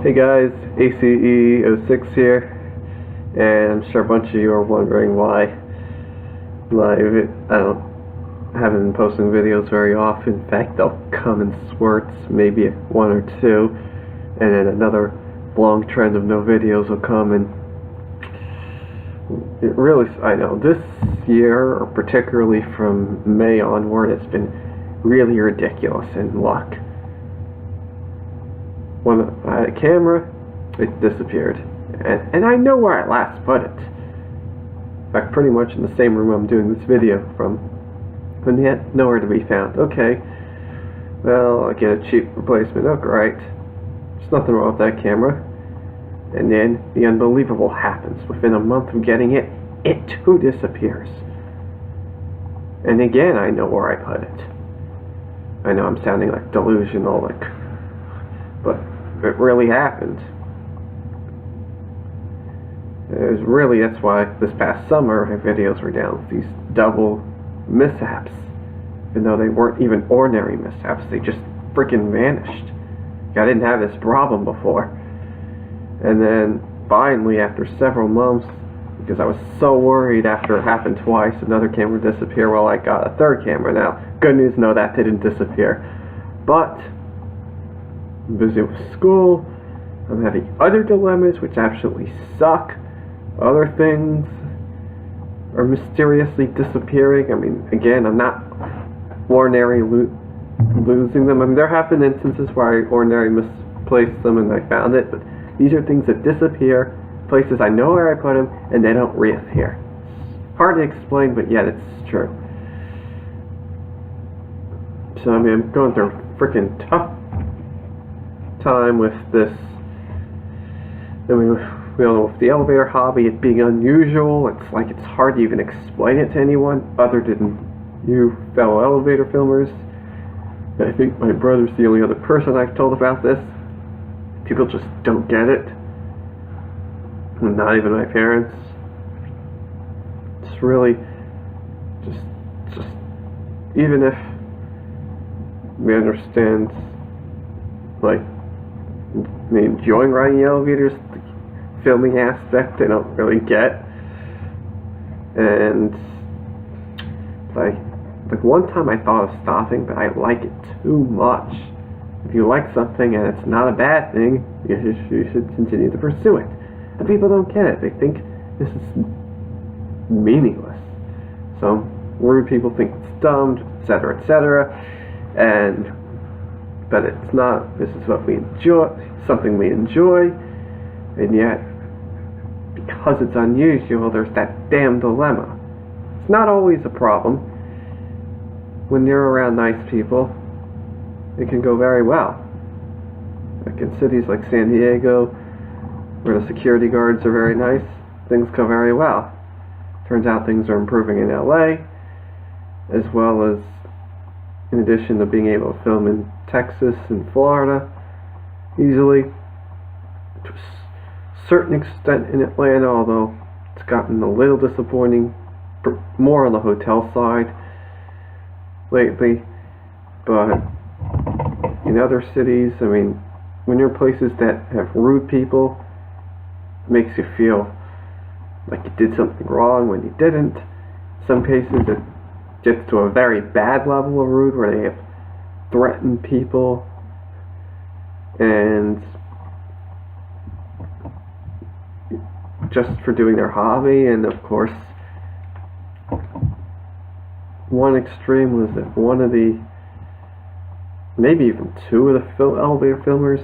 Hey guys, ACE06 here, and I'm sure a bunch of you are wondering why I haven't been posting videos very often. In fact, they'll come in spurts, maybe one or two, and then another long trend of no videos will come, and it really, I know, this year, or particularly from May onward, it's been really ridiculous in luck. When I had a camera, it disappeared. And I know where I last put it. In fact, pretty much in the same room I'm doing this video from. And yet, nowhere to be found. Okay, well, I'll get a cheap replacement. Oh, great. There's nothing wrong with that camera. And then, the unbelievable happens. Within a month of getting it, it too disappears. And again, I know where I put it. I know I'm sounding like delusional, but it really happened. That's why this past summer my videos were down with these double mishaps. Even though they weren't even ordinary mishaps, they just freaking vanished. I didn't have this problem before. And then finally, after several months, because I was so worried after it happened twice, another camera disappeared, well, I got a third camera now. Good news, no, that didn't disappear. But I'm busy with school, I'm having other dilemmas which absolutely suck. Other things are mysteriously disappearing. I mean, again, I'm not ordinarily losing them. I mean, there have been instances where I ordinarily misplaced them and I found it, but these are things that disappear, places I know where I put them, and they don't reappear. It's hard to explain, but yet it's true. So, I mean, I'm going through a freaking tough time with this. I mean, we all know with the elevator hobby, it being unusual, it's like it's hard to even explain it to anyone other than you fellow elevator filmers. I think my brother's the only other person I've told about this. People just don't get it. Not even my parents. It's really just even if we understand, like, me enjoying riding elevators, the filming aspect they don't really get. And like one time I thought of stopping, but I like it too much. If you like something and it's not a bad thing, you should continue to pursue it. And people don't get it. They think this is meaningless. Some rude people think it's dumb, etc., etc. But it's not. This is what we enjoy, something we enjoy, and yet, because it's unusual, there's that damn dilemma. It's not always a problem. When you're around nice people, it can go very well. Like in cities like San Diego, where the security guards are very nice, things go very well. Turns out things are improving in LA, as well as, in addition to being able to film in Texas and Florida easily, to a certain extent in Atlanta, although it's gotten a little disappointing, more on the hotel side lately. But in other cities, I mean, when you're places that have rude people, it makes you feel like you did something wrong when you didn't. Some cases it gets to a very bad level of rude where they have threatened people and just for doing their hobby. And of course, one extreme was that one of the, maybe even two of the elevator filmers,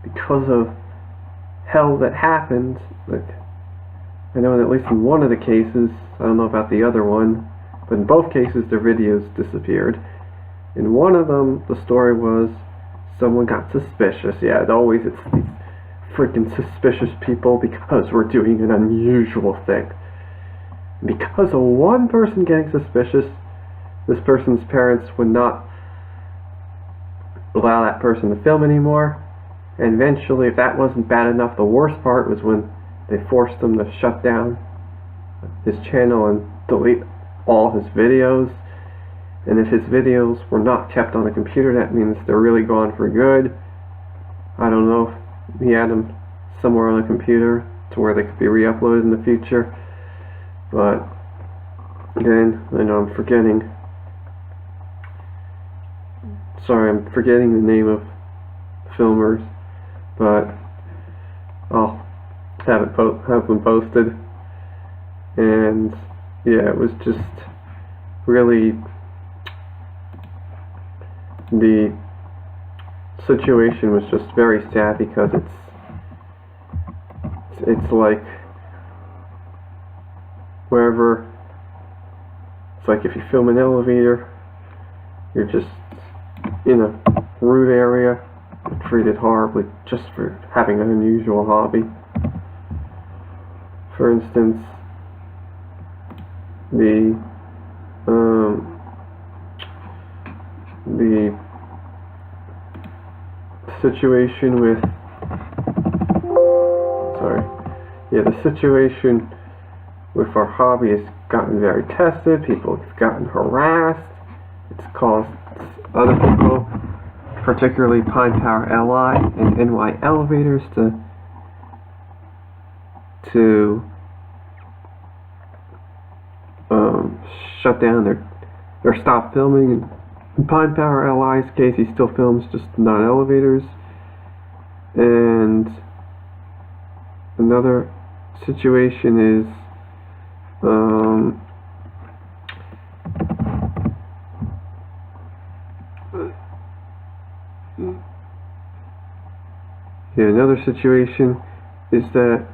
because of hell that happened, like, I know at least in one of the cases, I don't know about the other one, but in both cases their videos disappeared. In one of them, the story was someone got suspicious. Yeah, it's these freaking suspicious people because we're doing an unusual thing. And because of one person getting suspicious, this person's parents would not allow that person to film anymore. And eventually, if that wasn't bad enough, the worst part was when they forced him to shut down his channel and delete all his videos. And if his videos were not kept on a computer, that means they're really gone for good. I don't know he had them somewhere on a computer to where they could be re-uploaded in the future. But again, I know I'm forgetting. Sorry, I'm forgetting the name of filmers, but I'll have them posted. And yeah, it was just really, the situation was just very sad because it's like wherever, it's like if you film an elevator, you're just in a rude area, you're treated horribly just for having an unusual hobby. For instance, the situation with, the situation with our hobby has gotten very tested. People have gotten harassed. It's caused other people, particularly Pine Power LI and NY Elevators, to shut down their stop filming. In Pine Power LI's case, he still films, just not elevators. And another situation is another situation is that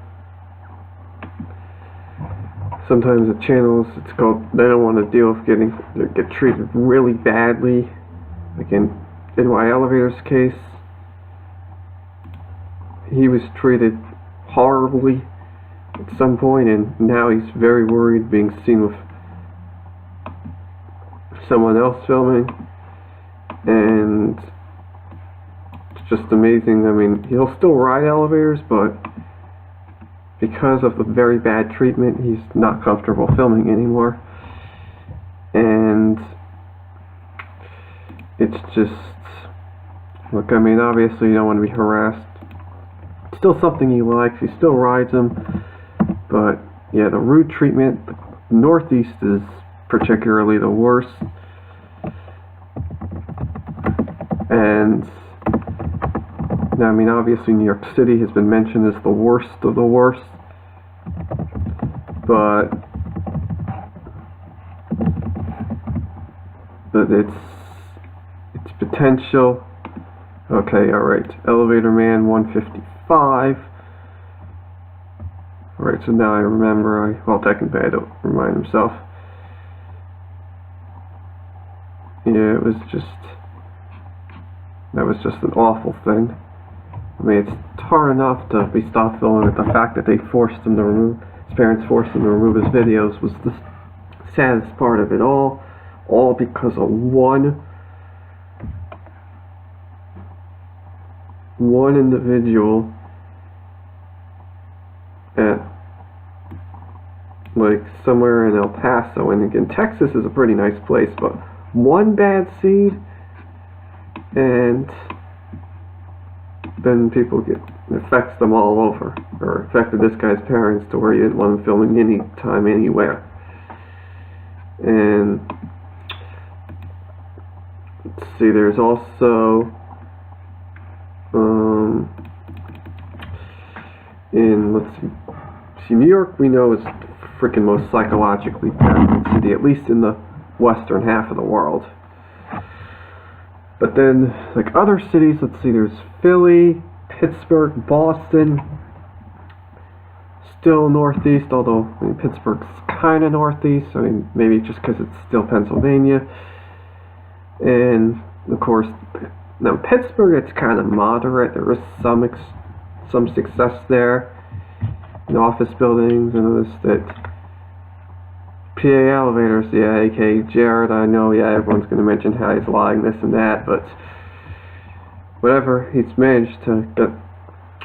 sometimes the channels, it's called, they don't want to deal with get treated really badly. Like in NY Elevator's case, he was treated horribly at some point, and now he's very worried being seen with someone else filming. And it's just amazing. I mean, he'll still ride elevators, but because of the very bad treatment, he's not comfortable filming anymore. And it's just, look, I mean, obviously you don't want to be harassed. It's still something he likes, he still rides them, but yeah, the rude treatment, the Northeast is particularly the worst. And I mean, obviously New York City has been mentioned as the worst of the worst, but its potential. Okay, alright, Elevator Man 155. Alright, so now I remember, well, technically I don't remind himself. Yeah, that was just an awful thing. I mean, it's hard enough to be stopped filming, but the fact that they forced him to remove, his parents forced him to remove his videos, was the saddest part of it all because of one individual at, like, somewhere in El Paso. And again, Texas is a pretty nice place, but one bad seed, and then people it affects them all over, or affected this guy's parents to where he didn't want him filming anytime, anywhere. And let's see, there's also New York, we know, is the freaking most psychologically paranoid city, at least in the western half of the world. But then, like, other cities, let's see, there's Philly, Pittsburgh, Boston, still northeast, although, I mean, Pittsburgh's kind of northeast, I mean, maybe just because it's still Pennsylvania. And, of course, now Pittsburgh, it's kind of moderate. There is some success there in office buildings. I noticed that PA Elevators, yeah, aka Jared, I know, yeah, everyone's going to mention how he's lying, this and that, but whatever, he's managed to get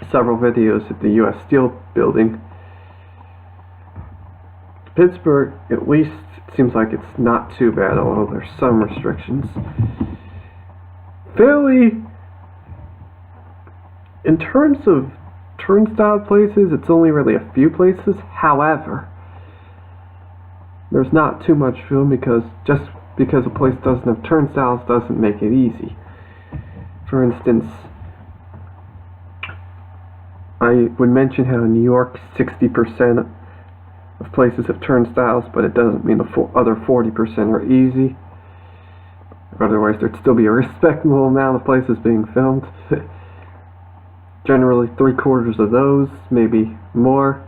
several videos at the U.S. Steel building. Pittsburgh, at least, it seems like it's not too bad, although there's some restrictions. Philly in terms of turnstile places, it's only really a few places. However, there's not too much film because just because a place doesn't have turnstiles doesn't make it easy. For instance, I would mention how in New York 60% of places have turnstiles, but it doesn't mean the other 40% are easy. Otherwise, there'd still be a respectable amount of places being filmed. Generally, 3/4 of those, maybe more,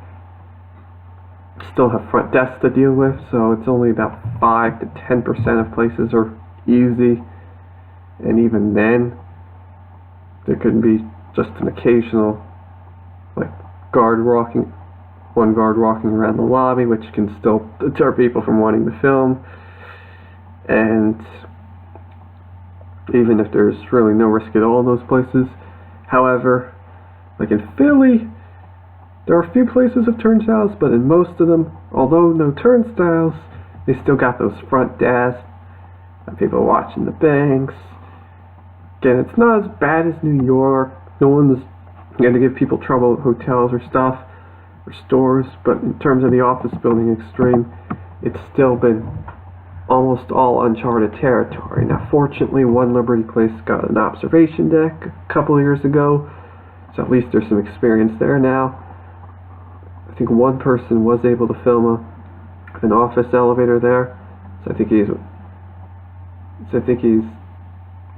still have front desks to deal with, so it's only about 5 to 10% of places are easy. And even then, there could be just an occasional, like, one guard walking around the lobby, which can still deter people from wanting to film. And even if there's really no risk at all in those places. However, like in Philly, there are a few places of turnstiles, but in most of them, although no turnstiles, they still got those front desks, and people watching the banks. Again, it's not as bad as New York. No one's going to give people trouble at hotels or stuff, or stores, but in terms of the office building extreme, it's still been almost all uncharted territory. Now, fortunately, One Liberty Place got an observation deck a couple of years ago, so at least there's some experience there now. I think one person was able to film an office elevator there, so I think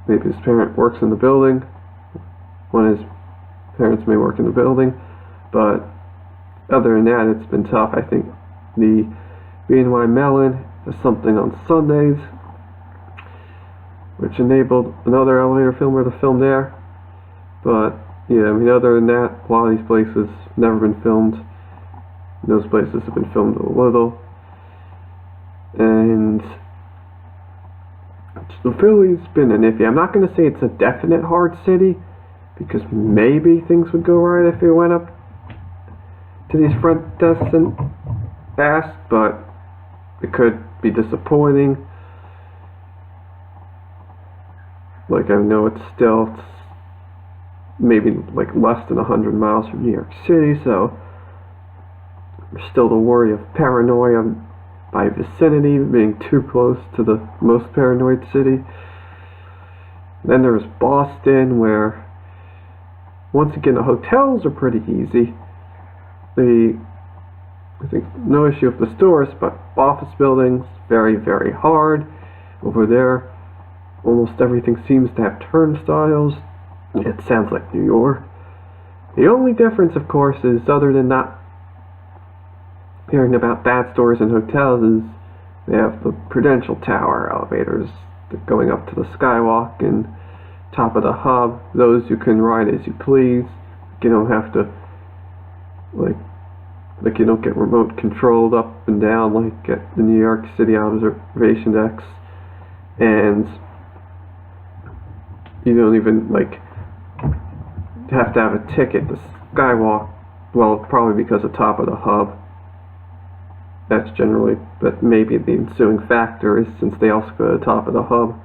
maybe his parent works in the building. One of his parents may work in the building, but other than that, it's been tough. I think the BNY Mellon has something on Sundays, which enabled another elevator filmer to film there. But yeah, I mean, other than that, a lot of these places never been filmed. Those places have been filmed a little. And so Philly's been an iffy. I'm not going to say it's a definite hard city, because maybe things would go right if we went up to these front desks and asked, but it could be disappointing. Like, I know it's maybe like less than 100 miles from New York City, so there's still the worry of paranoia by vicinity, being too close to the most paranoid city. Then there's Boston, where once again the hotels are pretty easy. I think no issue with the stores, but office buildings, very, very hard. Over there, almost everything seems to have turnstiles. It sounds like New York. The only difference, of course, is other than not hearing about bad stores and hotels, is they have the Prudential Tower elevators going up to the Skywalk and top of the hub. Those you can ride as you please. You don't have to, like you don't get remote controlled up and down like at the New York City observation decks, and you don't even have to have a ticket to Skywalk. Well, probably because of top of the hub. That's generally, but maybe the ensuing factor is since they also go to the top of the hub,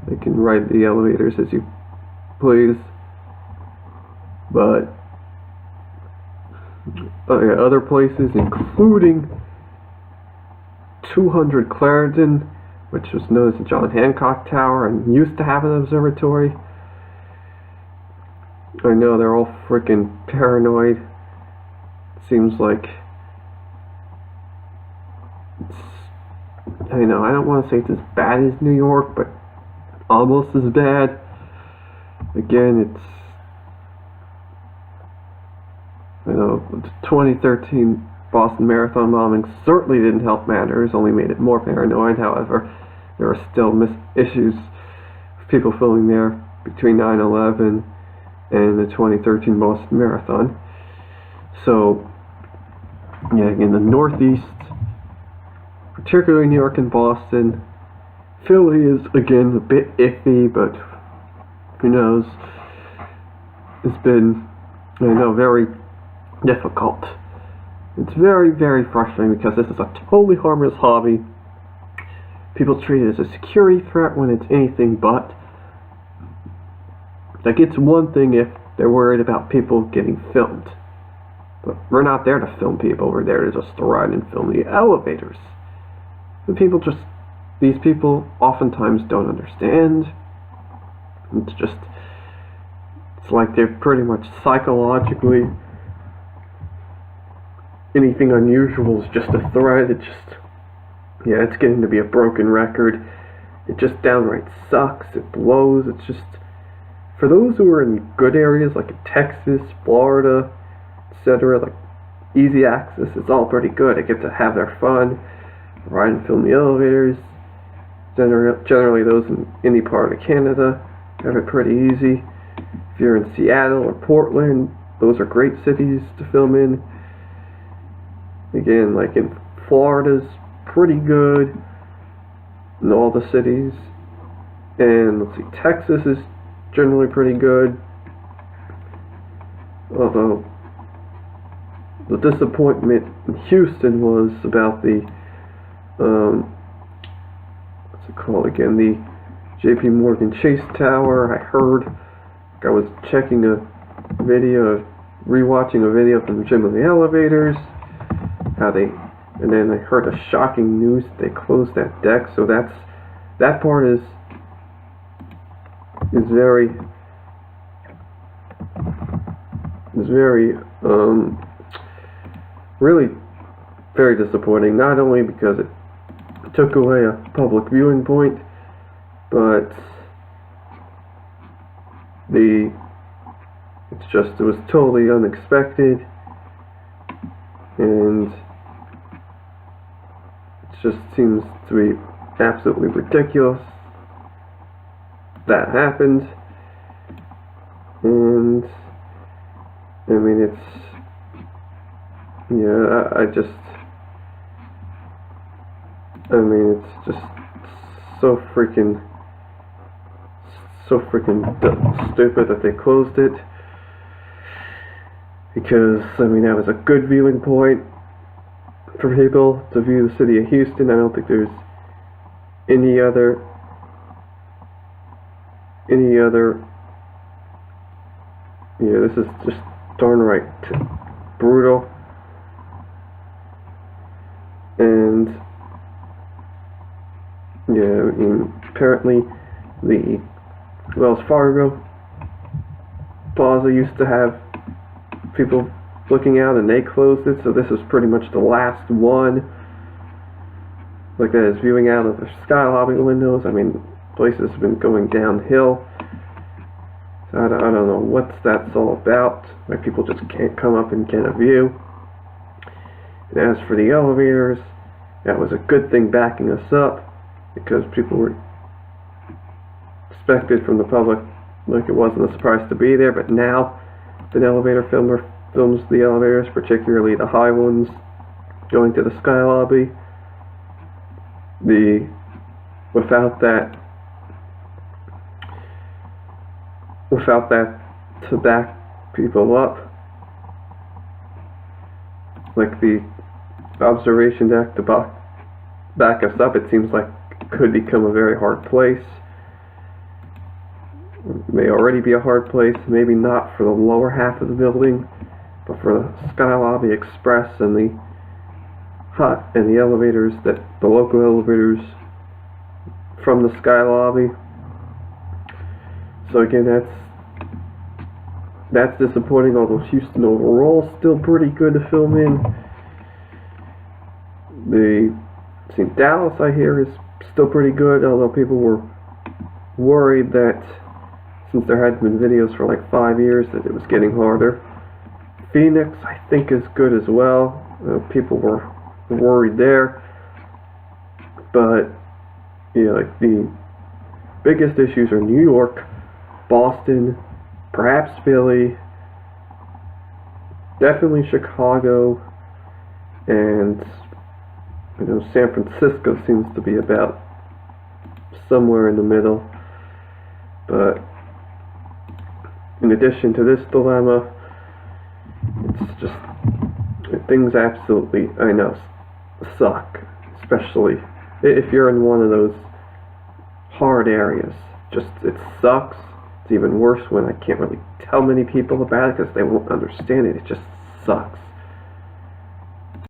they can ride the elevators as you please. But other places, including 200 Clarendon, which was known as the John Hancock Tower and used to have an observatory. I know they're all freaking paranoid. It seems like I don't want to say it's as bad as New York, but almost as bad. Again, the 2013 Boston Marathon bombing certainly didn't help matters, only made it more paranoid. However, there are still issues with people filming there between 9/11 and the 2013 Boston Marathon. So, yeah, in the Northeast, particularly New York and Boston, Philly is again a bit iffy, but who knows? It's been, very difficult. It's very, very frustrating because this is a totally harmless hobby. People treat it as a security threat when it's anything but. Like, it's one thing if They're worried about people getting filmed. But we're not there to film people. We're there to just ride and film the elevators. These people oftentimes don't understand. It's like they're pretty much psychologically, anything unusual is just a threat. It's getting to be a broken record. It just downright sucks. It blows. It's just, for those who are in good areas like in Texas, Florida, etc., like easy access, it's all pretty good. They get to have their fun, ride and film the elevators. Generally those in any part of Canada have it pretty easy. If you're in Seattle or Portland, those are great cities to film in. Again, like in Florida's pretty good in all the cities. And let's see, Texas is generally pretty good. Although the disappointment in Houston was about the what's it called again? The JP Morgan Chase Tower. I was checking a video, rewatching a video from Jim of the Elevators, and then I heard a shocking news. They closed that deck, so that part is very really very disappointing. Not only because it took away a public viewing point, but it was totally unexpected, and it just seems to be absolutely ridiculous that happened. And I mean, it's just so freaking stupid that they closed it, because that was a good viewing point for people to view the city of Houston. I don't think there's any other this is just darn right brutal. And apparently the Wells Fargo Plaza used to have people looking out, and they closed it, so this was pretty much the last one like that is viewing out of the Sky Lobby windows. Places have been going downhill, so I don't know what that's all about. Like, people just can't come up and get a view. And as for the elevators, that was a good thing backing us up, because people were expected from the public, like it wasn't a surprise to be there. But now, if an elevator filmer films the elevators, particularly the high ones going to the Sky Lobby, without that to back people up, like the observation deck to back us up, it seems like it could become a very hard place. It may already be a hard place, maybe not for the lower half of the building, but for the Sky Lobby Express and the elevators, the local elevators from the Sky Lobby. So again, that's disappointing, although Houston overall is still pretty good to film in. Dallas, I hear, is still pretty good, although people were worried that since there hadn't been videos for like 5 years, that it was getting harder. Phoenix, I think, is good as well. People were worried there, but like the biggest issues are New York, Boston, perhaps Philly, definitely Chicago, and San Francisco seems to be about somewhere in the middle. But in addition to this dilemma, it's just, things absolutely, I know, suck, especially if you're in one of those hard areas. Just, it sucks. It's It's even worse when I can't really tell many people about it because they won't understand it. It just sucks.